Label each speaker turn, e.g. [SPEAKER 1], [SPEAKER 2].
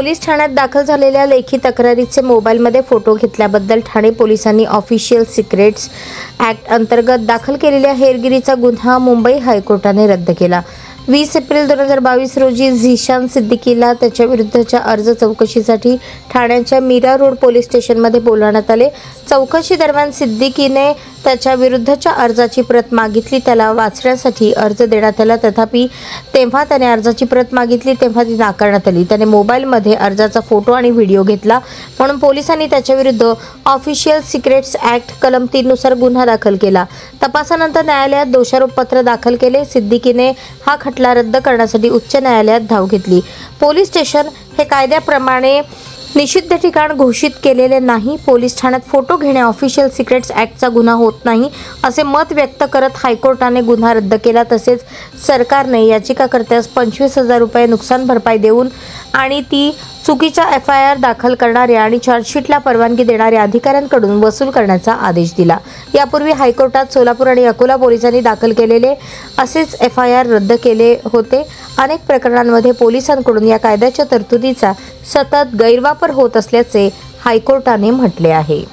[SPEAKER 1] Police ठाण्यात दाखल झालेल्या लेखी तक्रारीचे मोबाईलमध्ये फोटो घेतल्याबद्दल ठाणे पोलिसांनी ऑफिशियल सिक्रेट्स ॲक्ट अंतर्गत दाखल केलेल्या हेरगिरीचा गुन्हा मुंबई हायकोर्टाने रद्द केला। 20 एप्रिल 2022 रोजी झिशान सिद्दीकीला त्याच्या विरुद्धच्या अर्ज चौकशीसाठी ठाण्याच्या मीरा रोड पोलीस स्टेशनमध्ये बोलावण्यात आले। चौकशी दरम्यान सिद्दीकीने त्याच्या विरुद्धच्या अर्जाची प्रत मागितली। त्याला वाचण्यासाठी अर्ज देण्यात आला, तथापि तेव्हा त्याने अर्जाची प्रत मागितली तेव्हा ती नाकारण्यात आली। त्याने मोबाईलमध्ये अर्जाचा फोटो आणि व्हिडिओ घेतला, म्हणून पोलिसांनी त्याच्या विरुद्ध ऑफिशियल सिक्रेट्स ॲक्ट कलम 3 नुसार गुन्हा दाखल केला। तपासानंतर न्यायालयात दोषारोप पत्र दाखल केले। सिद्दीकीने हा खटला रद्द करण्यासाठी उच्च न्यायालयात धाव घेतली। पोलीस स्टेशन हे कायद्याप्रमाणे निषिद्ध ठिकाण घोषित केलेले नाही। पोलीस ठाण्यात फोटो घेणे ऑफिशियल सिक्रेट्स ॲक्टचा गुन्हा होत नाही, असे मत व्यक्त करत हायकोर्टाने गुन्हा रद्द केला। तसेच सरकारने याचिकाकर्त्यास 25,000 रुपये नुकसान भरपाई देऊन आणि ती चुकीचा FIR दाखल करणाऱ्या आणि चार्जशीटला परवानगी देणाऱ्या अधिकाऱ्यांकडून वसूल करण्याचा आदेश दिला। यापूर्वी हायकोर्टात सोलापूर आणि अकोला पोलिसांनी दाखल केलेले असेच FIR रद्द केले होते। अनेक प्रकरणांमध्ये पोलिसांकडून या कायद्याच्या तरतुदीचा सतत गैरवापर होत असल्याचे हायकोर्टाने म्हटले आहे।